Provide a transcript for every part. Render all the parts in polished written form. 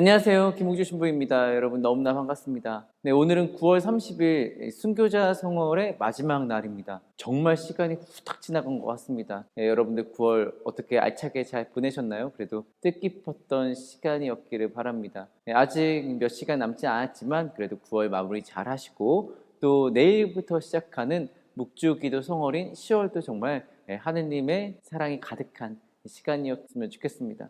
안녕하세요. 김홍주 신부입니다. 여러분 너무나 반갑습니다. 네, 오늘은 9월 30일 순교자 성월의 마지막 날입니다. 정말 시간이 후딱 지나간 것 같습니다. 네, 여러분들 9월 어떻게 알차게 잘 보내셨나요? 그래도 뜻깊었던 시간이었기를 바랍니다. 네, 아직 몇 시간 남지 않았지만 그래도 9월 마무리 잘 하시고 또 내일부터 시작하는 묵주기도 성월인 10월도 정말 하느님의 사랑이 가득한 시간이었으면 좋겠습니다.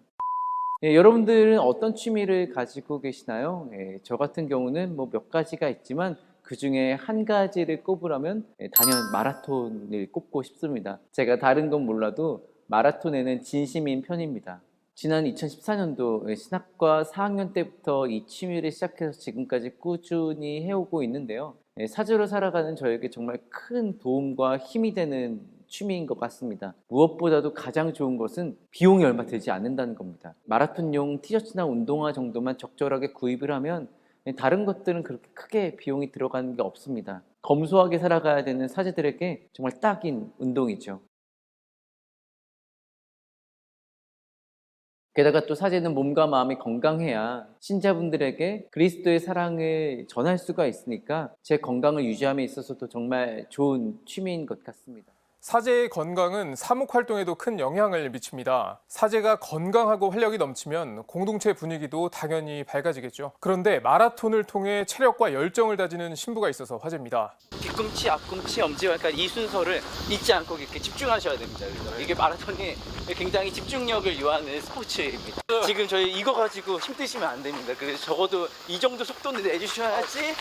여러분들은 어떤 취미를 가지고 계시나요? 저 같은 경우는 뭐 몇 가지가 있지만 그 중에 한 가지를 꼽으라면 단연 마라톤을 꼽고 싶습니다. 제가 다른 건 몰라도 마라톤에는 진심인 편입니다. 지난 2014년도 신학과 4학년 때부터 이 취미를 시작해서 지금까지 꾸준히 해오고 있는데요. 사주로 살아가는 저에게 정말 큰 도움과 힘이 되는 취미인 것 같습니다. 무엇보다도 가장 좋은 것은 비용이 얼마 들지 않는다는 겁니다. 마라톤용 티셔츠나 운동화 정도만 적절하게 구입을 하면 다른 것들은 그렇게 크게 비용이 들어가는 게 없습니다. 검소하게 살아가야 되는 사제들에게 정말 딱인 운동이죠. 게다가 또 사제는 몸과 마음이 건강해야 신자분들에게 그리스도의 사랑을 전할 수가 있으니까 제 건강을 유지함에 있어서도 정말 좋은 취미인 것 같습니다. 사제의 건강은 사목 활동에도 큰 영향을 미칩니다. 사제가 건강하고 활력이 넘치면 공동체 분위기도 당연히 밝아지겠죠. 그런데 마라톤을 통해 체력과 열정을 다지는 신부가 있어서 화제입니다. 뒤꿈치, 앞꿈치, 엄지와 그러니까 이 순서를 잊지 않고 이렇게 집중하셔야 됩니다. 이게 마라톤이 굉장히 집중력을 요하는 스포츠입니다. 지금 저희 이거 가지고 힘드시면 안 됩니다. 그래서 적어도 이 정도 속도는 내주셔야지.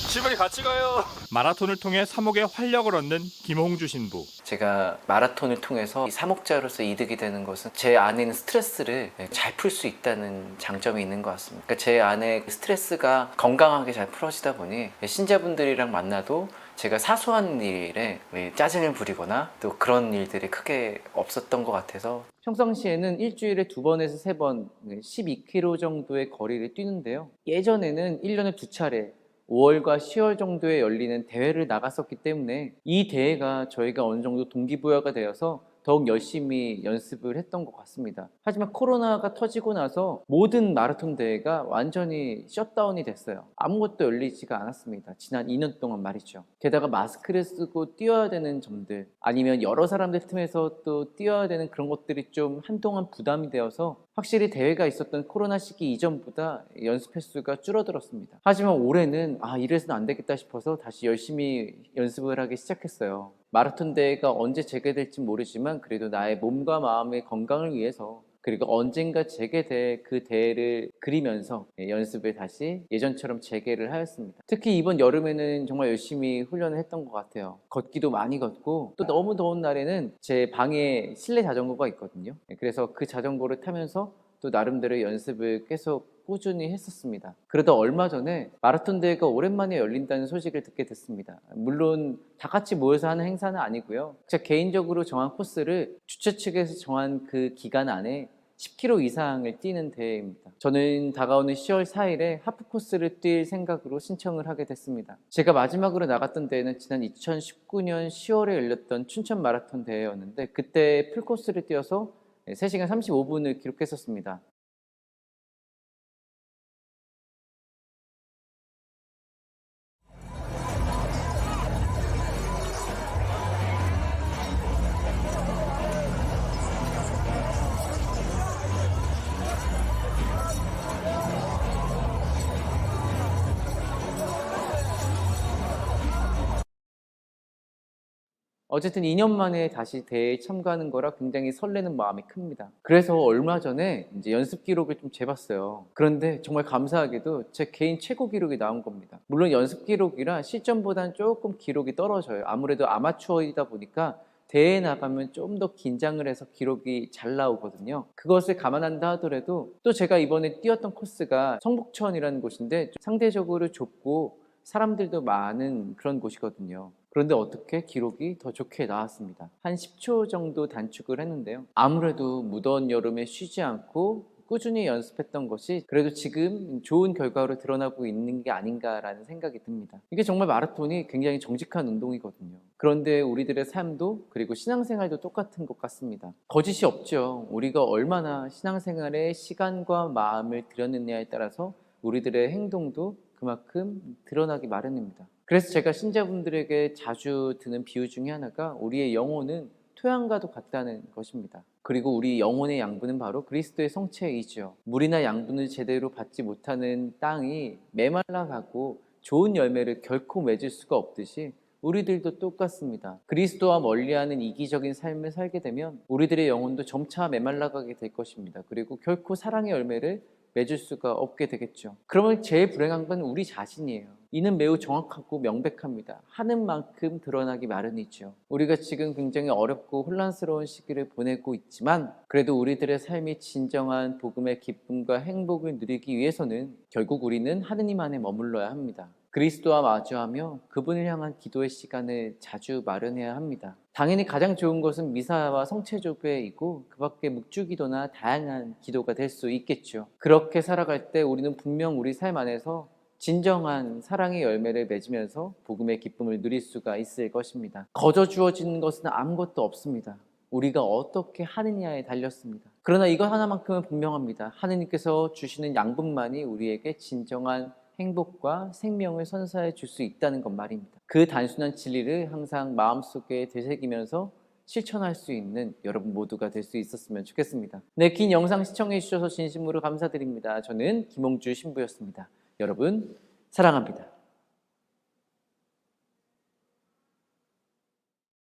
집에 같이 가요. 마라톤을 통해 사목의 활력을 얻는 김홍주 신부. 제가 마라톤을 통해서 사목자로서 이득이 되는 것은 제 안에 있는 스트레스를 잘 풀 수 있다는 장점이 있는 것 같습니다. 그러니까 제 안에 스트레스가 건강하게 잘 풀어지다 보니 신자분들이랑 만나도 제가 사소한 일에 짜증을 부리거나 또 그런 일들이 크게 없었던 것 같아서 평상시에는 일주일에 2번에서 3번 12km 정도의 거리를 뛰는데요. 예전에는 1년에 2차례 5월과 10월 정도에 열리는 대회를 나갔었기 때문에 이 대회가 저희가 어느 정도 동기부여가 되어서 더욱 열심히 연습을 했던 것 같습니다. 하지만 코로나가 터지고 나서 모든 마라톤 대회가 완전히 셧다운이 됐어요. 아무것도 열리지가 않았습니다. 지난 2년 동안 말이죠. 게다가 마스크를 쓰고 뛰어야 되는 점들 아니면 여러 사람들 틈에서 또 뛰어야 되는 그런 것들이 좀 한동안 부담이 되어서 확실히 대회가 있었던 코로나 시기 이전보다 연습 횟수가 줄어들었습니다. 하지만 올해는 이래서는 안 되겠다 싶어서 다시 열심히 연습을 하기 시작했어요. 마라톤 대회가 언제 재개될지 모르지만 그래도 나의 몸과 마음의 건강을 위해서 그리고 언젠가 재개될 그 대회를 그리면서 연습을 다시 예전처럼 재개를 하였습니다. 특히 이번 여름에는 정말 열심히 훈련을 했던 것 같아요. 걷기도 많이 걷고 또 너무 더운 날에는 제 방에 실내 자전거가 있거든요. 그래서 그 자전거를 타면서 또 나름대로 연습을 계속 꾸준히 했었습니다. 그러다 얼마 전에 마라톤 대회가 오랜만에 열린다는 소식을 듣게 됐습니다. 물론 다 같이 모여서 하는 행사는 아니고요. 제가 개인적으로 정한 코스를 주최 측에서 정한 그 기간 안에 10km 이상을 뛰는 대회입니다. 저는 다가오는 10월 4일에 하프 코스를 뛸 생각으로 신청을 하게 됐습니다. 제가 마지막으로 나갔던 대회는 지난 2019년 10월에 열렸던 춘천 마라톤 대회였는데 그때 풀코스를 뛰어서 3시간 35분을 기록했었습니다. 어쨌든 2년 만에 다시 대회에 참가하는 거라 굉장히 설레는 마음이 큽니다. 그래서 얼마 전에 이제 연습 기록을 좀 재봤어요. 그런데 정말 감사하게도 제 개인 최고 기록이 나온 겁니다. 물론 연습 기록이라 실전보다는 조금 기록이 떨어져요. 아무래도 아마추어이다 보니까 대회에 나가면 좀 더 긴장을 해서 기록이 잘 나오거든요. 그것을 감안한다 하더라도 또 제가 이번에 뛰었던 코스가 성북천이라는 곳인데 상대적으로 좁고 사람들도 많은 그런 곳이거든요. 그런데 어떻게 기록이 더 좋게 나왔습니다. 한 10초 정도 단축을 했는데요. 아무래도 무더운 여름에 쉬지 않고 꾸준히 연습했던 것이 그래도 지금 좋은 결과로 드러나고 있는 게 아닌가라는 생각이 듭니다. 이게 정말 마라톤이 굉장히 정직한 운동이거든요. 그런데 우리들의 삶도 그리고 신앙생활도 똑같은 것 같습니다. 거짓이 없죠. 우리가 얼마나 신앙생활에 시간과 마음을 들였느냐에 따라서 우리들의 행동도 그만큼 드러나기 마련입니다. 그래서 제가 신자분들에게 자주 드는 비유 중에 하나가 우리의 영혼은 토양과도 같다는 것입니다. 그리고 우리 영혼의 양분은 바로 그리스도의 성체이죠. 물이나 양분을 제대로 받지 못하는 땅이 메말라가고 좋은 열매를 결코 맺을 수가 없듯이 우리들도 똑같습니다. 그리스도와 멀리하는 이기적인 삶을 살게 되면 우리들의 영혼도 점차 메말라가게 될 것입니다. 그리고 결코 사랑의 열매를 맺을 수가 없게 되겠죠. 그러면 제일 불행한 건 우리 자신이에요. 이는 매우 정확하고 명백합니다. 하는 만큼 드러나기 마련이죠. 우리가 지금 굉장히 어렵고 혼란스러운 시기를 보내고 있지만 그래도 우리들의 삶이 진정한 복음의 기쁨과 행복을 누리기 위해서는 결국 우리는 하느님 안에 머물러야 합니다. 그리스도와 마주하며 그분을 향한 기도의 시간을 자주 마련해야 합니다. 당연히 가장 좋은 것은 미사와 성체조배이고 그 밖에 묵주기도나 다양한 기도가 될 수 있겠죠. 그렇게 살아갈 때 우리는 분명 우리 삶 안에서 진정한 사랑의 열매를 맺으면서 복음의 기쁨을 누릴 수가 있을 것입니다. 거저 주어지는 것은 아무것도 없습니다. 우리가 어떻게 하느냐에 달렸습니다. 그러나 이것 하나만큼은 분명합니다. 하느님께서 주시는 양분만이 우리에게 진정한 행복과 생명을 선사해 줄 수 있다는 것 말입니다. 그 단순한 진리를 항상 마음속에 되새기면서 실천할 수 있는 여러분 모두가 될 수 있었으면 좋겠습니다. 네, 긴 영상 시청해 주셔서 진심으로 감사드립니다. 저는 김홍주 신부였습니다. 여러분 사랑합니다.